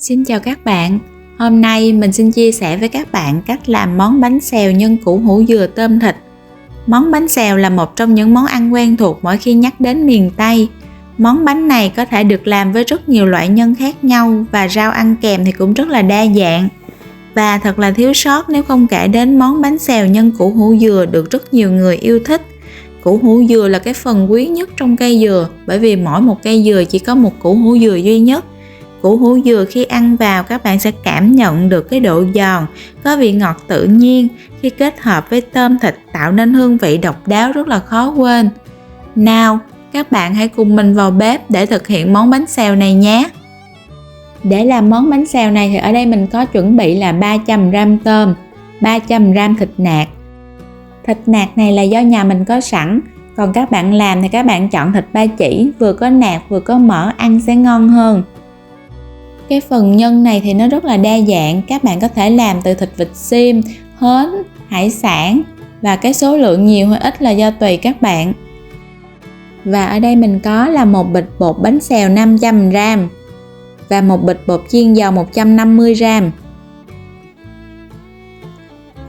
Xin chào các bạn, hôm nay mình xin chia sẻ với các bạn cách làm món bánh xèo nhân củ hủ dừa tôm thịt. Món bánh xèo là một trong những món ăn quen thuộc mỗi khi nhắc đến miền Tây. Món bánh này có thể được làm với rất nhiều loại nhân khác nhau và rau ăn kèm thì cũng rất là đa dạng. Và thật là thiếu sót nếu không kể đến món bánh xèo nhân củ hủ dừa được rất nhiều người yêu thích. Củ hủ dừa là cái phần quý nhất trong cây dừa, bởi vì mỗi một cây dừa chỉ có một củ hủ dừa duy nhất. Củ hủ dừa khi ăn vào các bạn sẽ cảm nhận được cái độ giòn, có vị ngọt tự nhiên, khi kết hợp với tôm thịt tạo nên hương vị độc đáo rất là khó quên. Nào, các bạn hãy cùng mình vào bếp để thực hiện món bánh xèo này nhé. Để làm món bánh xèo này thì ở đây mình có chuẩn bị là 300g tôm, 300g thịt nạc. Thịt nạc này là do nhà mình có sẵn, còn các bạn làm thì các bạn chọn thịt ba chỉ, vừa có nạc vừa có mỡ, ăn sẽ ngon hơn. Cái phần nhân này thì nó rất là đa dạng, các bạn có thể làm từ thịt vịt xiêm, hến, hải sản và cái số lượng nhiều hay ít là do tùy các bạn. Và ở đây mình có là một bịch bột bánh xèo 500g và một bịch bột chiên dầu 150g,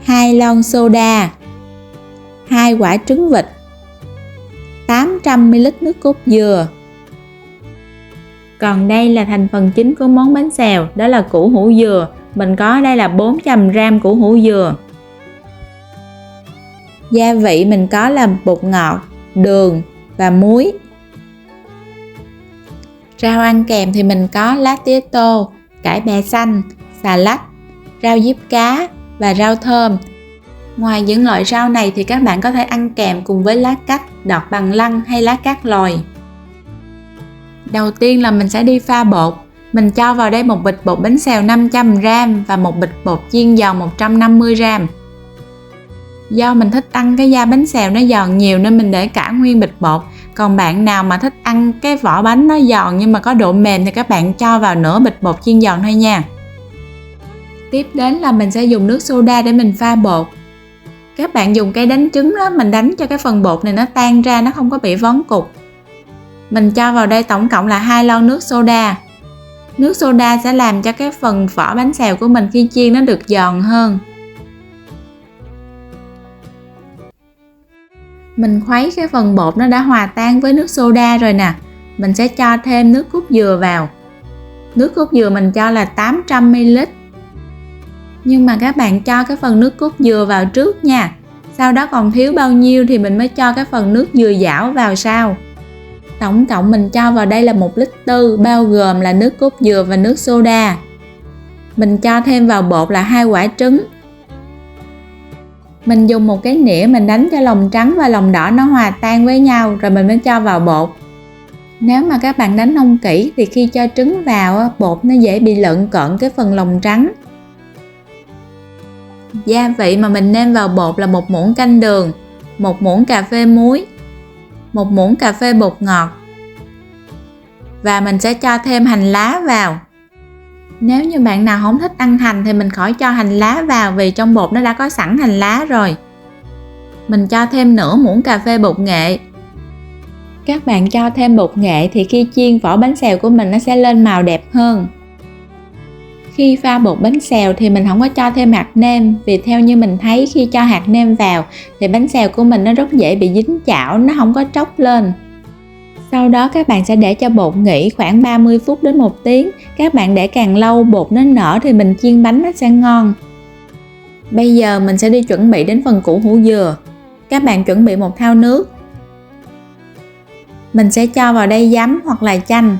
2 lon soda, 2 quả trứng vịt, 800ml nước cốt dừa. Còn đây là thành phần chính của món bánh xèo, đó là củ hủ dừa. Mình có ở đây là 400g củ hủ dừa. Gia vị mình có là bột ngọt, đường và muối. Rau ăn kèm thì mình có lá tía tô, cải bẹ xanh, xà lách, rau diếp cá và rau thơm. Ngoài những loại rau này thì các bạn có thể ăn kèm cùng với lá cách, đọt bằng lăng hay lá cát lòi. Đầu tiên là mình sẽ đi pha bột. Mình cho vào đây một bịch bột bánh xèo 500g và một bịch bột chiên dầu 150g. Do mình thích ăn cái da bánh xèo nó giòn nhiều nên mình để cả nguyên bịch bột. Còn bạn nào mà thích ăn cái vỏ bánh nó giòn nhưng mà có độ mềm thì các bạn cho vào nửa bịch bột chiên giòn thôi nha. Tiếp đến là mình sẽ dùng nước soda để mình pha bột. Các bạn dùng cây đánh trứng đó, mình đánh cho cái phần bột này nó tan ra, nó không có bị vón cục. Mình cho vào đây tổng cộng là 2 lon nước soda. Nước soda sẽ làm cho cái phần vỏ bánh xèo của mình khi chiên nó được giòn hơn. Mình khuấy cái phần bột nó đã hòa tan với nước soda rồi nè. Mình sẽ cho thêm nước cốt dừa vào. Nước cốt dừa mình cho là 800ml. Nhưng mà các bạn cho cái phần nước cốt dừa vào trước nha. Sau đó còn thiếu bao nhiêu thì mình mới cho cái phần nước dừa dảo vào sau. Tổng cộng mình cho vào đây là 1,4 lít, bao gồm là nước cốt dừa và nước soda. Mình cho thêm vào bột là 2 quả trứng. Mình dùng một cái nĩa mình đánh cho lòng trắng và lòng đỏ nó hòa tan với nhau rồi mình mới cho vào bột. Nếu mà các bạn đánh không kỹ thì khi cho trứng vào bột nó dễ bị lợn cợn cái phần lòng trắng. Gia vị mà mình nêm vào bột là 1 muỗng canh đường, 1 muỗng cà phê muối, 1 muỗng cà phê bột ngọt. Và mình sẽ cho thêm hành lá vào. Nếu như bạn nào không thích ăn hành thì mình khỏi cho hành lá vào vì trong bột nó đã có sẵn hành lá rồi. Mình cho thêm nửa muỗng cà phê bột nghệ. Các bạn cho thêm bột nghệ thì khi chiên vỏ bánh xèo của mình nó sẽ lên màu đẹp hơn. Khi pha bột bánh xèo thì mình không có cho thêm hạt nêm, vì theo như mình thấy khi cho hạt nêm vào thì bánh xèo của mình nó rất dễ bị dính chảo, nó không có tróc lên. Sau đó các bạn sẽ để cho bột nghỉ khoảng 30 phút đến 1 tiếng. Các bạn để càng lâu bột nó nở thì mình chiên bánh nó sẽ ngon. Bây giờ mình sẽ đi chuẩn bị đến phần củ hủ dừa. Các bạn chuẩn bị một thau nước. Mình sẽ cho vào đây giấm hoặc là chanh.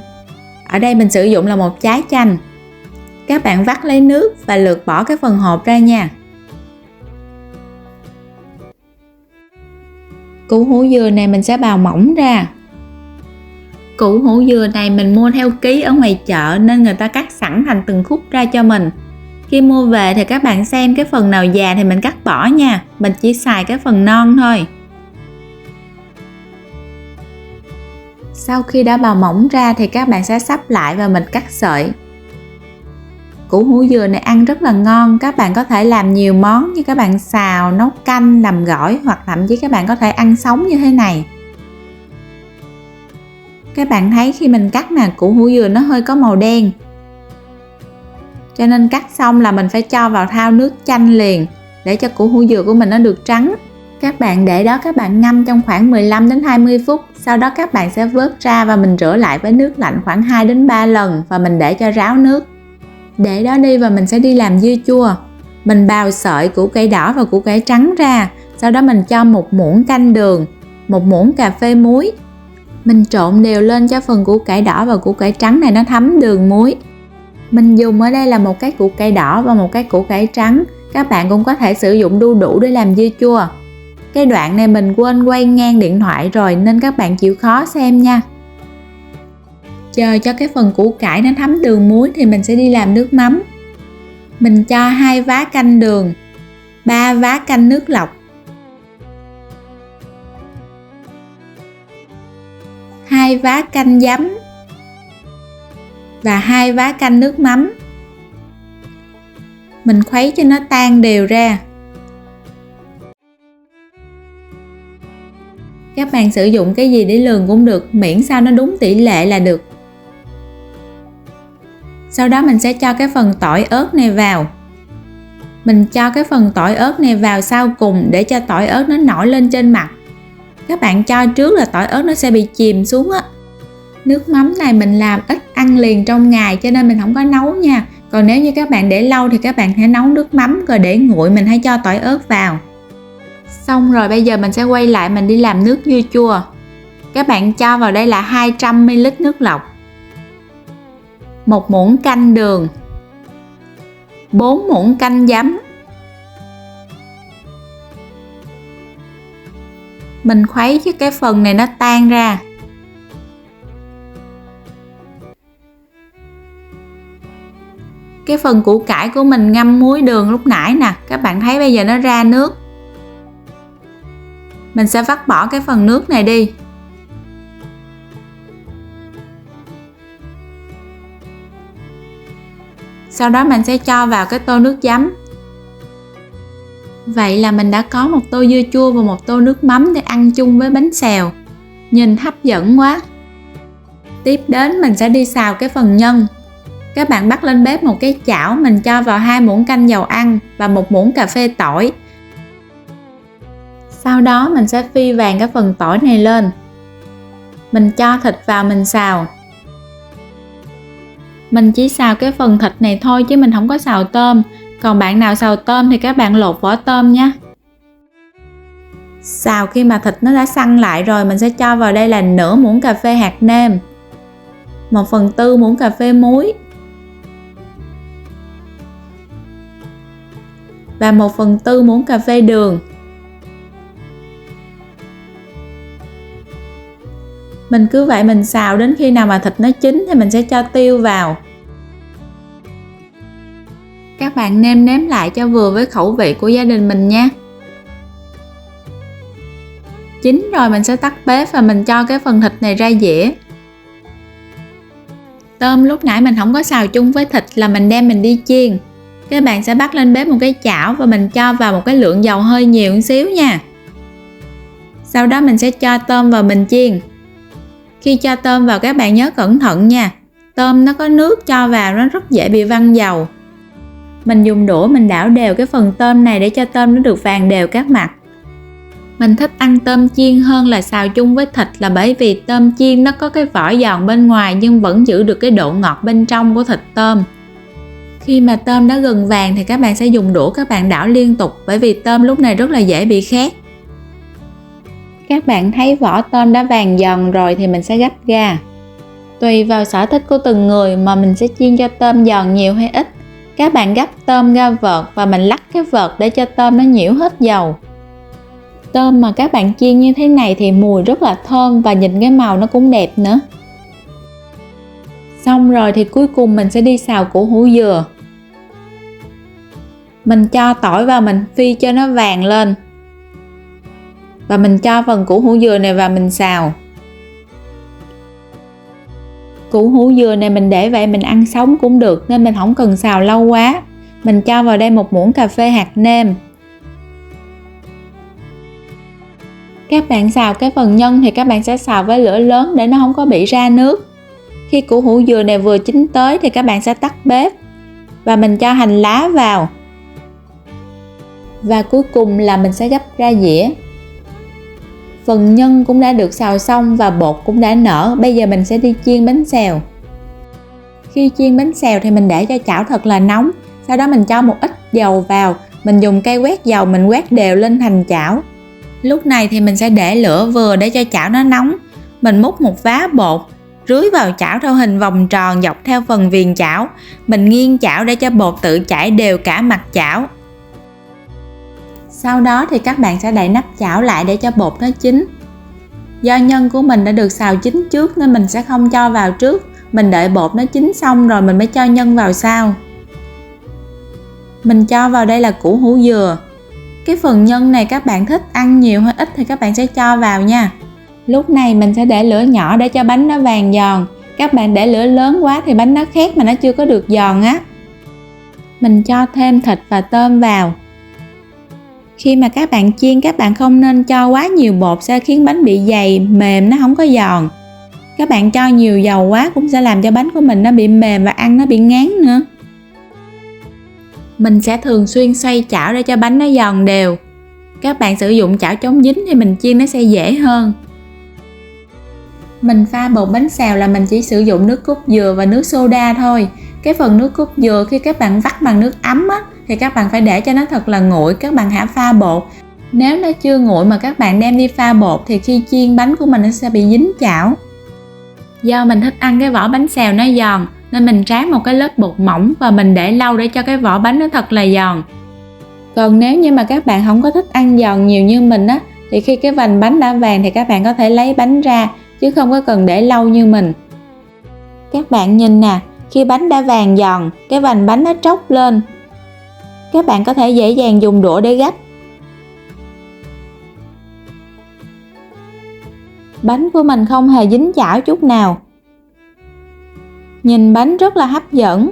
Ở đây mình sử dụng là một trái chanh. Các bạn vắt lấy nước và lược bỏ cái phần hột ra nha. Củ hủ dừa này mình sẽ bào mỏng ra. Củ hủ dừa này mình mua theo ký ở ngoài chợ nên người ta cắt sẵn thành từng khúc ra cho mình. Khi mua về thì các bạn xem cái phần nào già thì mình cắt bỏ nha. Mình chỉ xài cái phần non thôi. Sau khi đã bào mỏng ra thì các bạn sẽ xấp lại và mình cắt sợi. Củ hủ dừa này ăn rất là ngon, các bạn có thể làm nhiều món như các bạn xào, nấu canh, làm gỏi hoặc thậm chí các bạn có thể ăn sống như thế này. Các bạn thấy khi mình cắt nè, củ hủ dừa nó hơi có màu đen. cho nên cắt xong là mình phải cho vào thau nước chanh liền để cho củ hủ dừa của mình nó được trắng. Các bạn để đó các bạn ngâm trong khoảng 15 đến 20 phút, sau đó các bạn sẽ vớt ra và mình rửa lại với nước lạnh khoảng 2 đến 3 lần và mình để cho ráo nước. Để đó đi và mình sẽ đi làm dưa chua. Mình bào sợi củ cải đỏ và củ cải trắng ra, sau đó mình cho 1 muỗng canh đường, 1 muỗng cà phê muối. Mình trộn đều lên cho phần củ cải đỏ và củ cải trắng này nó thấm đường muối. Mình dùng ở đây là một cái củ cải đỏ và một cái củ cải trắng. Các bạn cũng có thể sử dụng đu đủ để làm dưa chua. Cái đoạn này mình quên quay ngang điện thoại rồi nên các bạn chịu khó xem nha. Chờ cho cái phần củ cải nó thấm đường muối thì mình sẽ đi làm nước mắm. Mình cho 2 vá canh đường, 3 vá canh nước lọc, 2 vá canh giấm và 2 vá canh nước mắm. Mình khuấy cho nó tan đều ra. Các bạn sử dụng cái gì để lường cũng được, miễn sao nó đúng tỷ lệ là được. Sau đó mình sẽ cho cái phần tỏi ớt này vào. Mình cho cái phần tỏi ớt này vào sau cùng để cho tỏi ớt nó nổi lên trên mặt. Các bạn cho trước là tỏi ớt nó sẽ bị chìm xuống á. Nước mắm này mình làm ít ăn liền trong ngày cho nên mình không có nấu nha. Còn nếu như các bạn để lâu thì các bạn hãy nấu nước mắm rồi để nguội mình hãy cho tỏi ớt vào. Xong rồi bây giờ mình sẽ quay lại mình đi làm nước dưa chua. Các bạn cho vào đây là 200 ml nước lọc, 1 muỗng canh đường, 4 muỗng canh giấm. Mình khuấy cho cái phần này nó tan ra. Cái phần củ cải của mình ngâm muối đường lúc nãy nè, các bạn thấy bây giờ nó ra nước. Mình sẽ vắt bỏ cái phần nước này đi. Sau đó mình sẽ cho vào cái tô nước giấm. Vậy là mình đã có một tô dưa chua và một tô nước mắm để ăn chung với bánh xèo. Nhìn hấp dẫn quá. Tiếp đến mình sẽ đi xào cái phần nhân. Các bạn bắt lên bếp một cái chảo, mình cho vào 2 muỗng canh dầu ăn và 1 muỗng cà phê tỏi. Sau đó mình sẽ phi vàng cái phần tỏi này lên. Mình cho thịt vào mình xào. Mình chỉ xào cái phần thịt này thôi chứ mình không có xào tôm. Còn bạn nào xào tôm thì các bạn lột vỏ tôm nha. Xào khi mà thịt nó đã săn lại rồi, mình sẽ cho vào đây là nửa muỗng cà phê hạt nêm, 1/4 muỗng cà phê muối và 1/4 muỗng cà phê đường. Mình cứ vậy mình xào đến khi nào mà thịt nó chín thì mình sẽ cho tiêu vào. Các bạn nêm nếm lại cho vừa với khẩu vị của gia đình mình nha. Chín rồi mình sẽ tắt bếp và mình cho cái phần thịt này ra dĩa. Tôm lúc nãy mình không có xào chung với thịt là mình đem mình đi chiên. Các bạn sẽ bắt lên bếp một cái chảo và mình cho vào một cái lượng dầu hơi nhiều một xíu nha. Sau đó mình sẽ cho tôm vào mình chiên. Khi cho tôm vào các bạn nhớ cẩn thận nha. Tôm nó có nước cho vào nó rất dễ bị văng dầu. Mình dùng đũa mình đảo đều cái phần tôm này để cho tôm nó được vàng đều các mặt. Mình thích ăn tôm chiên hơn là xào chung với thịt là bởi vì tôm chiên nó có cái vỏ giòn bên ngoài nhưng vẫn giữ được cái độ ngọt bên trong của thịt tôm. Khi mà tôm đã gần vàng thì các bạn sẽ dùng đũa các bạn đảo liên tục bởi vì tôm lúc này rất là dễ bị khét. Các bạn thấy vỏ tôm đã vàng giòn rồi thì mình sẽ gấp ra. Tùy vào sở thích của từng người mà mình sẽ chiên cho tôm giòn nhiều hay ít. Các bạn gấp tôm ra vợt và mình lắc cái vợt để cho tôm nó nhiễu hết dầu. Tôm mà các bạn chiên như thế này thì mùi rất là thơm và nhìn cái màu nó cũng đẹp nữa. Xong rồi thì cuối cùng mình sẽ đi xào củ hủ dừa. Mình cho tỏi vào mình phi cho nó vàng lên. Và mình cho phần củ hủ dừa này vào mình xào. Củ hủ dừa này mình để vậy mình ăn sống cũng được nên mình không cần xào lâu quá. Mình cho vào đây 1 muỗng cà phê hạt nêm. Các bạn xào cái phần nhân thì các bạn sẽ xào với lửa lớn để nó không có bị ra nước. Khi củ hủ dừa này vừa chín tới thì các bạn sẽ tắt bếp. và mình cho hành lá vào. Và cuối cùng là mình sẽ gấp ra dĩa. Phần nhân cũng đã được xào xong và bột cũng đã nở. Bây giờ mình sẽ đi chiên bánh xèo. Khi chiên bánh xèo thì mình để cho chảo thật là nóng. Sau đó mình cho một ít dầu vào. Mình dùng cây quét dầu mình quét đều lên thành chảo. Lúc này thì mình sẽ để lửa vừa để cho chảo nó nóng. Mình múc một vá bột, rưới vào chảo theo hình vòng tròn dọc theo phần viền chảo. Mình nghiêng chảo để cho bột tự chảy đều cả mặt chảo. Sau đó thì các bạn sẽ đậy nắp chảo lại để cho bột nó chín. Do nhân của mình đã được xào chín trước nên mình sẽ không cho vào trước. Mình đợi bột nó chín xong rồi mình mới cho nhân vào sau. Mình cho vào đây là củ hủ dừa. Cái phần nhân này các bạn thích ăn nhiều hay ít thì các bạn sẽ cho vào nha. Lúc này mình sẽ để lửa nhỏ để cho bánh nó vàng giòn. Các bạn để lửa lớn quá thì bánh nó khét mà nó chưa có được giòn á. Mình cho thêm thịt và tôm vào. Khi mà các bạn chiên các bạn không nên cho quá nhiều bột sẽ khiến bánh bị dày, mềm, nó không có giòn. Các bạn cho nhiều dầu quá cũng sẽ làm cho bánh của mình nó bị mềm và ăn nó bị ngán nữa. Mình sẽ thường xuyên xoay chảo để cho bánh nó giòn đều. Các bạn sử dụng chảo chống dính thì mình chiên nó sẽ dễ hơn. Mình pha bột bánh xèo là mình chỉ sử dụng nước cốt dừa và nước soda thôi. Cái phần nước cốt dừa khi các bạn vắt bằng nước ấm á, thì các bạn phải để cho nó thật là nguội, các bạn hãy pha bột. Nếu nó chưa nguội mà các bạn đem đi pha bột thì khi chiên bánh của mình nó sẽ bị dính chảo. Do mình thích ăn cái vỏ bánh xèo nó giòn nên mình tráng một cái lớp bột mỏng và mình để lâu để cho cái vỏ bánh nó thật là giòn. Còn nếu như mà các bạn không có thích ăn giòn nhiều như mình á, thì khi cái vành bánh đã vàng thì các bạn có thể lấy bánh ra chứ không có cần để lâu như mình. Các bạn nhìn nè, khi bánh đã vàng giòn, cái vành bánh nó tróc lên. Các bạn có thể dễ dàng dùng đũa để gấp. Bánh của mình không hề dính chảo chút nào. Nhìn bánh rất là hấp dẫn.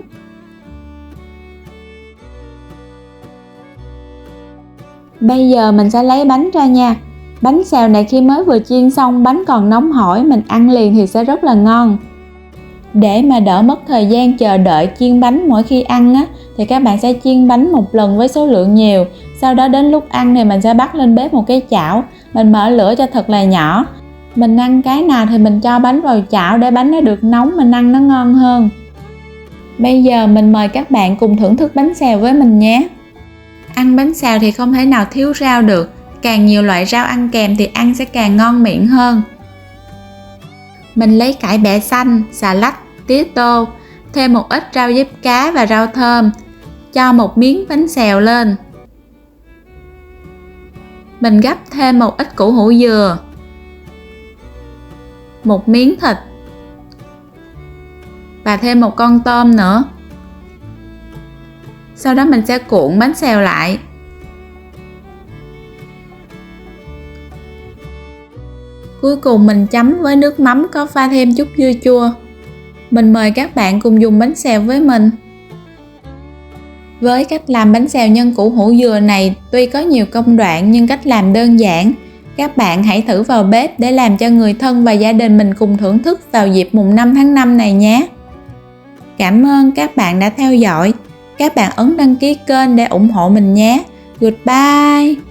Bây giờ mình sẽ lấy bánh ra nha. Bánh xèo này khi mới vừa chiên xong bánh còn nóng hổi, mình ăn liền thì sẽ rất là ngon. Để mà đỡ mất thời gian chờ đợi chiên bánh mỗi khi ăn á, thì các bạn sẽ chiên bánh một lần với số lượng nhiều. Sau đó đến lúc ăn thì mình sẽ bắt lên bếp một cái chảo. Mình mở lửa cho thật là nhỏ. Mình ăn cái nào thì mình cho bánh vào chảo để bánh nó được nóng, mình ăn nó ngon hơn. Bây giờ mình mời các bạn cùng thưởng thức bánh xèo với mình nhé. Ăn bánh xèo thì không thể nào thiếu rau được. Càng nhiều loại rau ăn kèm thì ăn sẽ càng ngon miệng hơn. Mình lấy cải bẹ xanh, xà lách, tía tô, thêm một ít rau diếp cá và rau thơm. Cho một miếng bánh xèo lên. Mình gắp thêm một ít củ hủ dừa, một miếng thịt và thêm một con tôm nữa. Sau đó mình sẽ cuộn bánh xèo lại. Cuối cùng mình chấm với nước mắm có pha thêm chút dưa chua. Mình mời các bạn cùng dùng bánh xèo với mình. Với cách làm bánh xèo nhân củ hủ dừa này tuy có nhiều công đoạn nhưng cách làm đơn giản. Các bạn hãy thử vào bếp để làm cho người thân và gia đình mình cùng thưởng thức vào dịp mùng 5 tháng 5 này nhé. Cảm ơn các bạn đã theo dõi. Các bạn ấn đăng ký kênh để ủng hộ mình nhé. Goodbye!